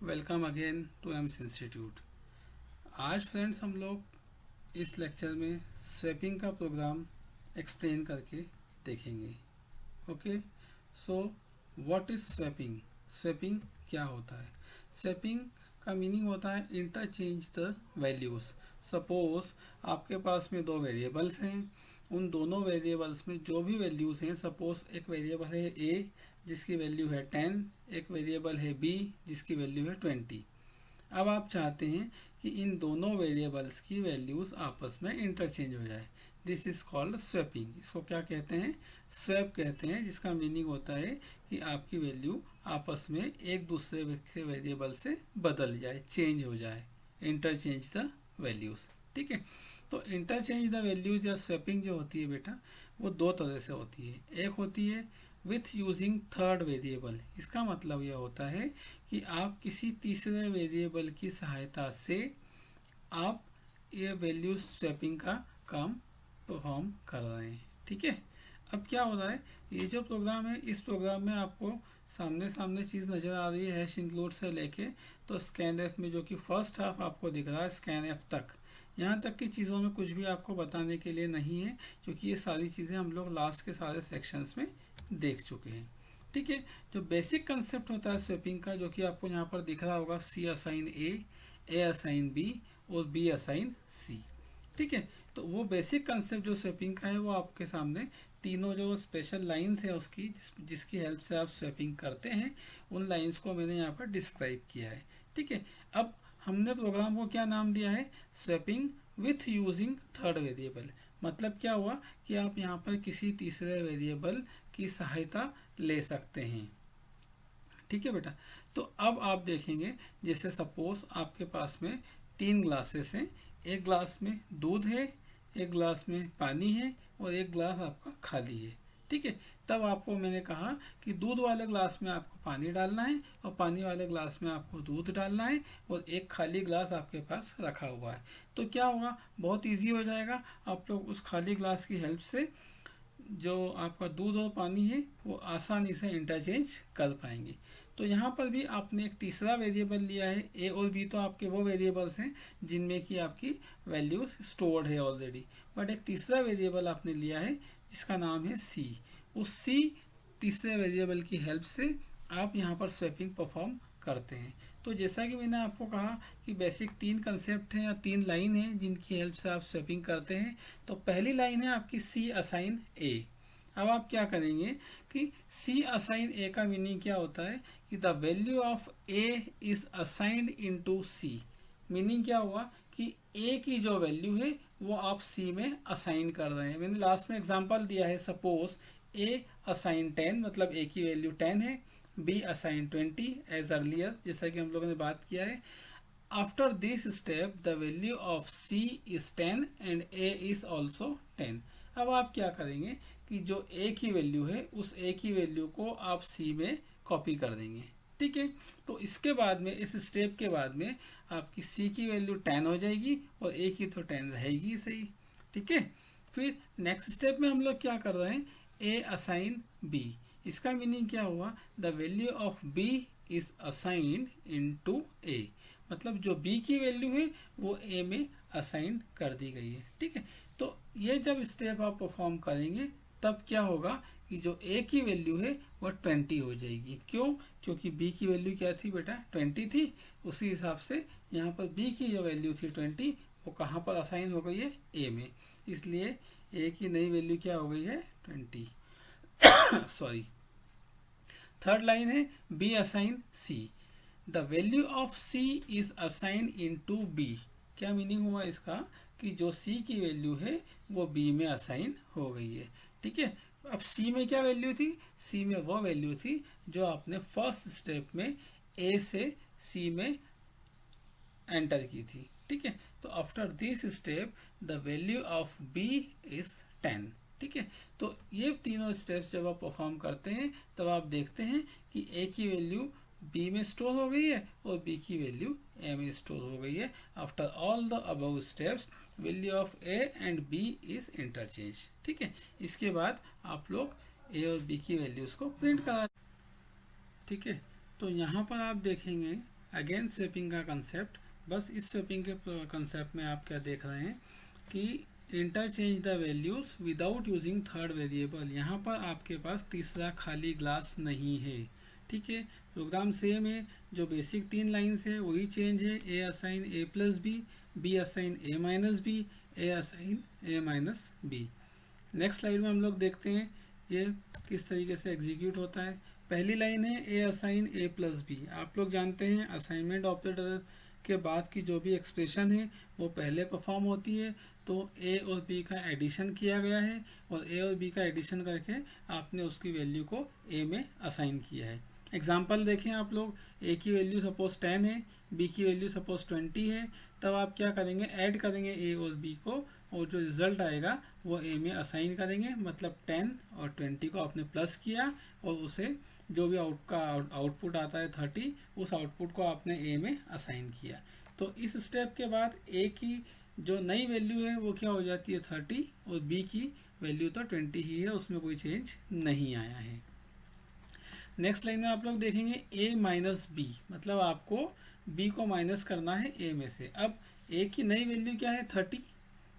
Welcome again to AIMS institute. आज friends हम लोग इस लेक्चर में स्वैपिंग का प्रोग्राम एक्सप्लेन करके देखेंगे। Okay, so what is swapping? Swapping क्या होता है? स्वैपिंग का मीनिंग होता है इंटरचेंज द वैल्यूज। सपोज आपके पास में दो वेरिएबल्स हैं, उन दोनों वेरिएबल्स में जो भी वैल्यूज हैं, सपोज एक वेरिएबल है ए जिसकी वैल्यू है 10, एक वेरिएबल है बी जिसकी वैल्यू है 20। अब आप चाहते हैं कि इन दोनों वेरिएबल्स की वैल्यूज आपस में इंटरचेंज हो जाए। This is called swapping. इसको क्या कहते हैं? स्वैप कहते हैं, जिसका मीनिंग होता है कि आपकी वैल्यू आपस में एक दूसरे के वेरिएबल से बदल जाए, चेंज हो जाए, इंटरचेंज द वैल्यूज। ठीक है, तो इंटरचेंज द वैल्यूज या स्वैपिंग जो होती है बेटा, वो दो तरह से होती है। एक होती है विथ यूजिंग थर्ड वेरिएबल। इसका मतलब यह होता है कि आप किसी तीसरे वेरिएबल की सहायता से आप ये वैल्यू स्वैपिंग का काम परफॉर्म कर रहे हैं। ठीक है, अब क्या हो रहा है, ये जो प्रोग्राम है, इस प्रोग्राम में आपको सामने सामने चीज़ नज़र आ रही है हैश इंक्लूड से लेके तो स्कैन एफ में, जो कि फर्स्ट हाफ आपको दिख रहा है स्कैन एफ तक। यहाँ तक की चीज़ों में कुछ भी आपको बताने के लिए नहीं है, क्योंकि ये सारी चीज़ें हम लोग लास्ट के सारे सेक्शंस में देख चुके हैं। ठीक है, जो बेसिक कंसेप्ट होता है स्वैपिंग का, जो कि आपको यहाँ पर दिख रहा होगा, सी असाइन ए असाइन बी और बी असाइन सी। ठीक है, तो वो बेसिक कंसेप्ट जो स्वैपिंग का है वो आपके सामने तीनों जो स्पेशल लाइंस है उसकी जिसकी हेल्प से आप स्वैपिंग करते हैं, उन लाइंस को मैंने यहाँ पर डिस्क्राइब किया है। ठीक है, अब हमने प्रोग्राम को क्या नाम दिया है? Swapping with using third variable. मतलब क्या हुआ कि आप यहाँ पर किसी तीसरे वेरिएबल की सहायता ले सकते हैं। ठीक है बेटा, तो अब आप देखेंगे, जैसे सपोज आपके पास में 3 ग्लासेस हैं, एक ग्लास में दूध है, एक ग्लास में पानी है और एक ग्लास आपका खाली है। ठीक है, तब आपको मैंने कहा कि दूध वाले ग्लास में आपको पानी डालना है और पानी वाले ग्लास में आपको दूध डालना है और एक खाली ग्लास आपके पास रखा हुआ है। तो क्या होगा, बहुत इजी हो जाएगा। आप लोग उस खाली ग्लास की हेल्प से जो आपका दूध और पानी है वो आसानी से इंटरचेंज कर पाएंगे। तो यहाँ पर भी आपने एक तीसरा वेरिएबल लिया है। ए और बी तो आपके वो वेरिएबल्स हैं जिनमें कि आपकी वैल्यूज स्टोर्ड है ऑलरेडी, बट एक तीसरा वेरिएबल आपने लिया है जिसका नाम है सी। उस सी तीसरे वेरिएबल की हेल्प से आप यहाँ पर स्वैपिंग परफॉर्म करते हैं। तो जैसा कि मैंने आपको कहा कि बेसिक 3 कंसेप्ट हैं या 3 लाइन हैं जिनकी हेल्प से आप स्वैपिंग करते हैं। तो पहली लाइन है आपकी सी असाइन ए। अब आप क्या करेंगे कि सी असाइन ए का मीनिंग क्या होता है कि the value of a is assigned into c. Meaning क्या हुआ कि ए की जो वैल्यू है वो आप सी में असाइन कर रहे हैं। मैंने लास्ट में एग्जांपल दिया है, सपोज ए असाइन 10, मतलब ए की वैल्यू 10 है, बी असाइन 20 एज अर्लियर, जैसा कि हम लोगों ने बात किया है। After this step the value of c is 10 and a is also 10। अब आप क्या करेंगे कि जो ए की वैल्यू है उस ए की वैल्यू को आप सी में कॉपी कर देंगे। ठीक है, तो इसके बाद में, इस स्टेप के बाद में आपकी सी की वैल्यू 10 हो जाएगी और ए की तो 10 रहेगी सही। ठीक है, फिर नेक्स्ट स्टेप में हम लोग क्या कर रहे हैं, ए असाइन बी। इसका मीनिंग क्या हुआ, the value of B is assigned into A. मतलब जो बी की वैल्यू है वो ए में असाइन कर दी गई है। ठीक है, तो ये जब स्टेप आप परफॉर्म करेंगे तब क्या होगा कि जो ए की वैल्यू है वह 20 हो जाएगी। क्यों? क्योंकि बी की वैल्यू क्या थी बेटा, 20 थी। उसी हिसाब से यहाँ पर बी की जो वैल्यू थी 20, वो कहाँ पर असाइन हो गई है, ए में। इसलिए ए की नई वैल्यू क्या हो गई है, 20। सॉरी, थर्ड लाइन है b assign c. The value of c is assign into b. क्या मीनिंग हुआ इसका कि जो सी की वैल्यू है वो बी में असाइन हो गई है। ठीक है, अब सी में क्या वैल्यू थी, सी में वो वैल्यू थी जो आपने फर्स्ट स्टेप में ए से सी में एंटर की थी। ठीक है, तो after this step the value of B is 10। ठीक है, तो ये तीनों स्टेप्स जब आप परफॉर्म करते हैं तब आप देखते हैं कि ए की वैल्यू बी में स्टोर हो गई है और बी की वैल्यू ए में स्टोर हो गई है। After all the above steps value of a and b is interchange. ठीक है, इसके बाद आप लोग ए और बी की वैल्यूज को प्रिंट करा। ठीक है, तो यहाँ पर आप देखेंगे, अगेन स्वैपिंग का कंसेप्ट, बस इस स्वैपिंग के कंसेप्ट में आप क्या देख रहे हैं कि interchange the values without using third variable. यहाँ पर आपके पास तीसरा खाली ग्लास नहीं है, ठीक है। प्रोग्राम सेम है, जो बेसिक 3 लाइन्स है वही चेंज है, A assign A plus B assign A minus B, A assign A minus B. Next slide में हम लोग देखते हैं ये किस तरीके से एग्जीक्यूट होता है। पहली लाइन है A assign A plus B. आप लोग जानते हैं असाइनमेंट ऑपरेटर के बाद की जो भी एक्सप्रेशन है वो पहले परफॉर्म होती है। तो ए और बी का एडिशन किया गया है और ए और बी का एडिशन करके आपने उसकी वैल्यू को ए में असाइन किया है। एग्जाम्पल देखें आप लोग, ए की वैल्यू सपोज 10 है, बी की वैल्यू सपोज 20 है, तब आप क्या करेंगे, ऐड करेंगे ए और बी को और जो रिजल्ट आएगा वो ए में असाइन करेंगे। मतलब 10 और 20 को आपने प्लस किया और उसे जो भी आउटपुट आता है 30, उस आउटपुट को आपने ए में असाइन किया। तो इस स्टेप के बाद ए की जो नई वैल्यू है वो क्या हो जाती है 30 और बी की वैल्यू तो 20 ही है, उसमें कोई चेंज नहीं आया है। नेक्स्ट लाइन में आप लोग देखेंगे ए माइनस बी, मतलब आपको बी को माइनस करना है ए में से। अब ए की नई वैल्यू क्या है 30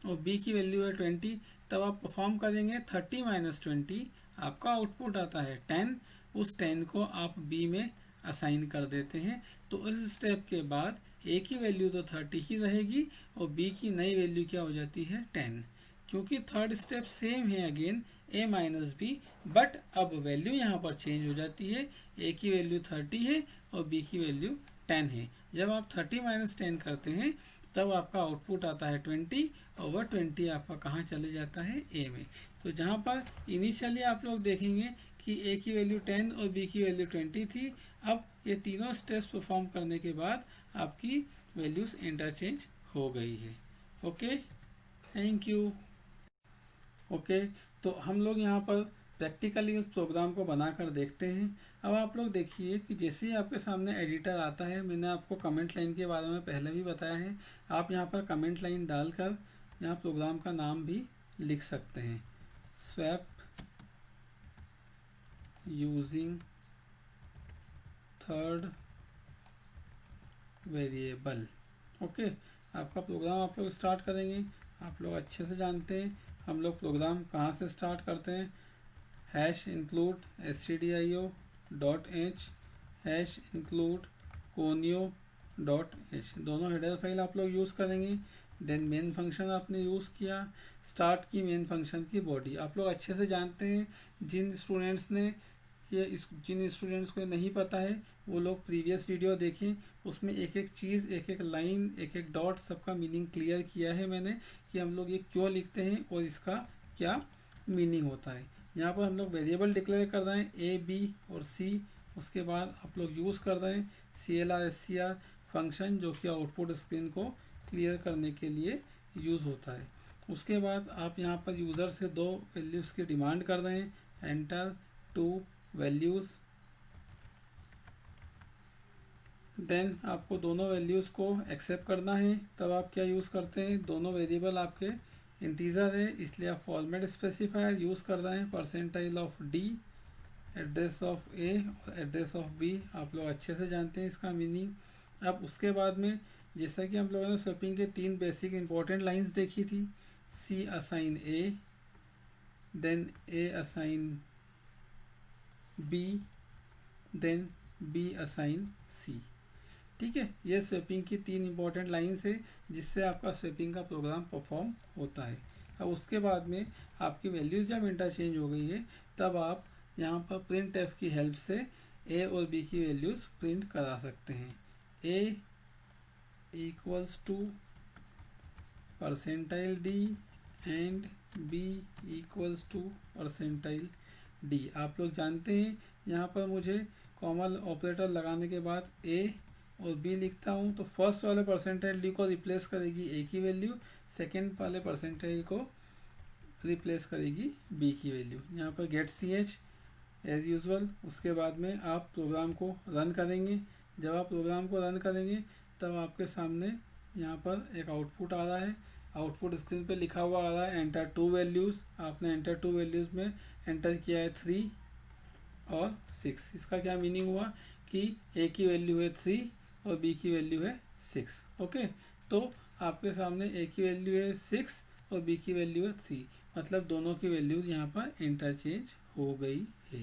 और बी की वैल्यू है 20, तब आप परफॉर्म करेंगे 30 माइनस 20, आपका आउटपुट आता है 10। उस 10 को आप बी में असाइन कर देते हैं। तो इस स्टेप के बाद ए की वैल्यू तो 30 ही रहेगी और बी की नई वैल्यू क्या हो जाती है 10। क्योंकि थर्ड स्टेप सेम है again a minus b, but अब वैल्यू यहाँ पर चेंज हो जाती है। ए की वैल्यू 30 है और बी की वैल्यू 10 है। जब आप 30 माइनस 10 करते हैं तब आपका आउटपुट आता है 20 और वह 20 आपका कहाँ चले जाता है ए में। तो जहाँ पर इनिशियली आप लोग देखेंगे कि ए की वैल्यू 10 और बी की वैल्यू 20 थी, अब ये तीनों स्टेप्स परफॉर्म करने के बाद आपकी वैल्यूज इंटरचेंज हो गई है। Okay, thank you. ओके, तो हम लोग यहाँ पर प्रैक्टिकली उस प्रोग्राम को बनाकर देखते हैं। अब आप लोग देखिए कि जैसे ही आपके सामने एडिटर आता है, मैंने आपको कमेंट लाइन के बारे में पहले भी बताया है, आप यहाँ पर कमेंट लाइन डालकर यहाँ प्रोग्राम का नाम भी लिख सकते हैं, swap using third variable. Okay, आपका प्रोग्राम आप लोग स्टार्ट करेंगे। आप लोग अच्छे से जानते हैं हम लोग प्रोग्राम कहाँ से स्टार्ट करते हैं, #include stdio.h #include conio.h, दोनों हेडर फाइल आप लोग यूज़ करेंगे। देन मेन फंक्शन आपने यूज़ किया, स्टार्ट की मेन फंक्शन की बॉडी आप लोग अच्छे से जानते हैं। जिन स्टूडेंट्स को नहीं पता है वो लोग प्रीवियस वीडियो देखें, उसमें एक एक चीज़, एक एक लाइन, एक एक डॉट, सबका मीनिंग क्लियर किया है मैंने कि हम लोग ये क्यों लिखते हैं और इसका क्या मीनिंग होता है। यहाँ पर हम लोग वेरिएबल डिक्लेयर कर रहे हैं ए, बी और सी। उसके बाद आप लोग यूज़ कर रहे हैं CLR SCR फंक्शन, जो कि आउटपुट स्क्रीन को क्लियर करने के लिए यूज़ होता है। उसके बाद आप यहाँ पर यूज़र से 2 वैल्यूज़ की डिमांड कर रहे हैं, एंटर 2 वैल्यूज़। देन आपको दोनों वैल्यूज़ को एक्सेप्ट करना है, तब आप क्या यूज़ करते हैं, दोनों वेरिएबल आपके इंटीजर है इसलिए आप फॉर्मेट स्पेसिफायर यूज़ कर रहे हैं, %d, एड्रेस ऑफ ए और एड्रेस ऑफ बी। आप लोग अच्छे से जानते हैं इसका मीनिंग। अब उसके बाद में जैसा कि हम लोगों ने स्वैपिंग के 3 बेसिक इंपॉर्टेंट लाइंस देखी थी, C assign a, then A assign b, then B assign C। ठीक है, ये स्वैपिंग की 3 इंपॉर्टेंट लाइंस है जिससे आपका स्वैपिंग का प्रोग्राम परफॉर्म होता है। अब उसके बाद में आपकी वैल्यूज जब इंटरचेंज हो गई है तब आप यहाँ पर प्रिंट एफ की हेल्प से ए और बी की वैल्यूज प्रिंट करा सकते हैं। A equals to %d and B equals to %d। आप लोग जानते हैं यहाँ पर मुझे कॉमन ऑपरेटर लगाने के बाद ए और बी लिखता हूँ तो फर्स्ट वाले %d को रिप्लेस करेगी ए की वैल्यू, सेकेंड वाले % को रिप्लेस करेगी बी की वैल्यू। यहाँ पर गेट ch एज यूजुअल। उसके बाद में आप प्रोग्राम को रन करेंगे। जब आप प्रोग्राम को रन करेंगे तब आपके सामने यहाँ पर एक आउटपुट आ रहा है, आउटपुट स्क्रीन पे लिखा हुआ आ रहा है एंटर 2 वैल्यूज़। आपने एंटर 2 वैल्यूज़ में एंटर किया है 3 और 6। इसका क्या मीनिंग हुआ कि ए की वैल्यू है 3 और बी की वैल्यू है 6। ओके, तो आपके सामने ए की वैल्यू है 6 और बी की वैल्यू है 3, मतलब दोनों की वैल्यूज़ यहाँ पर इंटरचेंज हो गई है।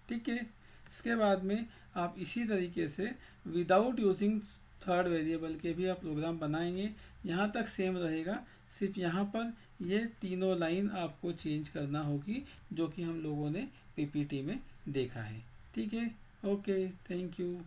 ठीक है, इसके बाद में आप इसी तरीके से विदाउट यूजिंग थर्ड वेरिएबल के भी आप प्रोग्राम बनाएंगे। यहाँ तक सेम रहेगा, सिर्फ यहाँ पर ये तीनों लाइन आपको चेंज करना होगी, जो कि हम लोगों ने पीपीटी में देखा है। ठीक है, ओके, थैंक यू।